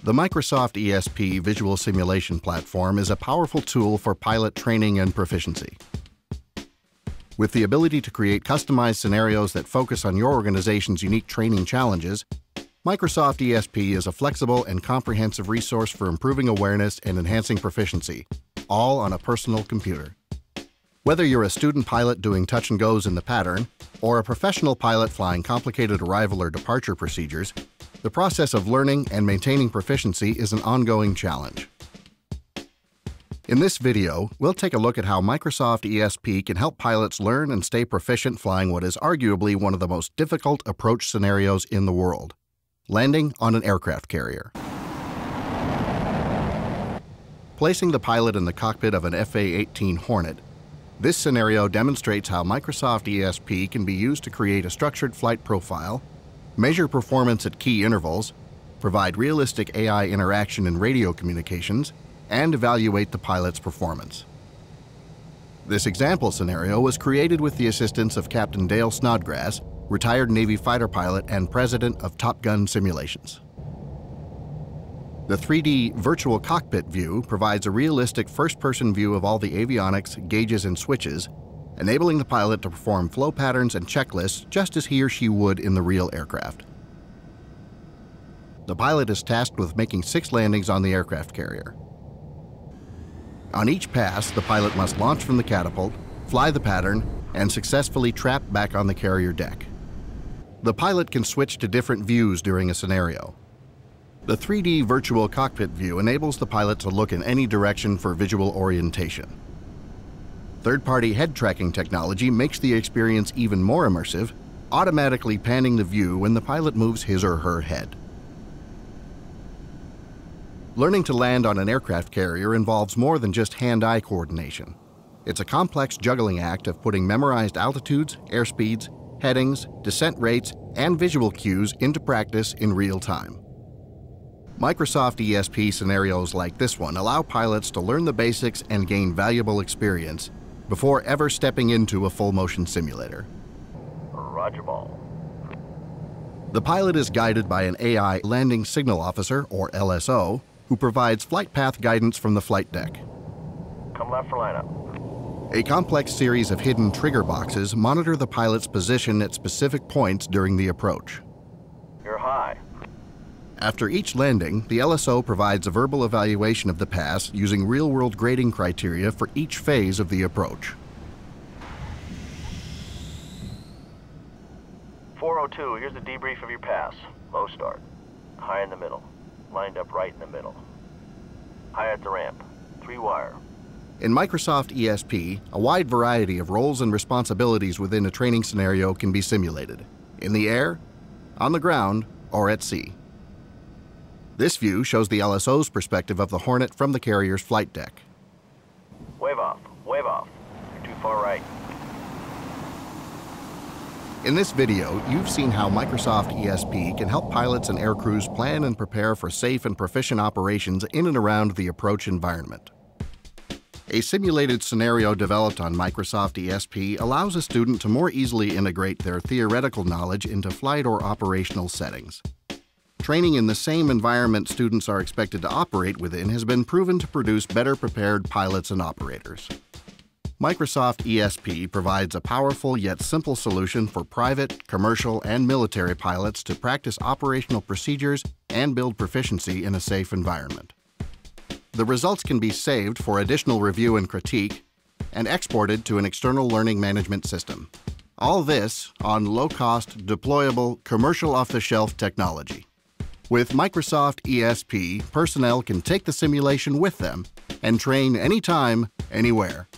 The Microsoft ESP visual simulation platform is a powerful tool for pilot training and proficiency. With the ability to create customized scenarios that focus on your organization's unique training challenges, Microsoft ESP is a flexible and comprehensive resource for improving awareness and enhancing proficiency, all on a personal computer. Whether you're a student pilot doing touch and goes in the pattern, or a professional pilot flying complicated arrival or departure procedures, the process of learning and maintaining proficiency is an ongoing challenge. In this video, we'll take a look at how Microsoft ESP can help pilots learn and stay proficient flying what is arguably one of the most difficult approach scenarios in the world: landing on an aircraft carrier. Placing the pilot in the cockpit of an FA-18 Hornet, this scenario demonstrates how Microsoft ESP can be used to create a structured flight profile, measure performance at key intervals, provide realistic AI interaction in radio communications, and evaluate the pilot's performance. This example scenario was created with the assistance of Captain Dale Snodgrass, retired Navy fighter pilot and president of Top Gun Simulations. The 3D virtual cockpit view provides a realistic first-person view of all the avionics, gauges, and switches, enabling the pilot to perform flow patterns and checklists just as he or she would in the real aircraft. The pilot is tasked with making 6 landings on the aircraft carrier. On each pass, the pilot must launch from the catapult, fly the pattern, and successfully trap back on the carrier deck. The pilot can switch to different views during a scenario. The 3D virtual cockpit view enables the pilot to look in any direction for visual orientation. Third-party head tracking technology makes the experience even more immersive, automatically panning the view when the pilot moves his or her head. Learning to land on an aircraft carrier involves more than just hand-eye coordination. It's a complex juggling act of putting memorized altitudes, airspeeds, headings, descent rates, and visual cues into practice in real time. Microsoft ESP scenarios like this one allow pilots to learn the basics and gain valuable experience before ever stepping into a full-motion simulator. Roger ball. The pilot is guided by an AI landing signal officer, or LSO, who provides flight path guidance from the flight deck. Come left for lineup. A complex series of hidden trigger boxes monitor the pilot's position at specific points during the approach. You're high. After each landing, the LSO provides a verbal evaluation of the pass using real-world grading criteria for each phase of the approach. 402, here's the debrief of your pass. Low start. High in the middle. Lined up right in the middle. High at the ramp. 3-wire. In Microsoft ESP, a wide variety of roles and responsibilities within a training scenario can be simulated: in the air, on the ground, or at sea. This view shows the LSO's perspective of the Hornet from the carrier's flight deck. Wave off. Wave off. You're too far right. In this video, you've seen how Microsoft ESP can help pilots and aircrews plan and prepare for safe and proficient operations in and around the approach environment. A simulated scenario developed on Microsoft ESP allows a student to more easily integrate their theoretical knowledge into flight or operational settings. Training in the same environment students are expected to operate within has been proven to produce better prepared pilots and operators. Microsoft ESP provides a powerful yet simple solution for private, commercial, and military pilots to practice operational procedures and build proficiency in a safe environment. The results can be saved for additional review and critique and exported to an external learning management system. All this on low-cost, deployable, commercial off-the-shelf technology. With Microsoft ESP, personnel can take the simulation with them and train anytime, anywhere.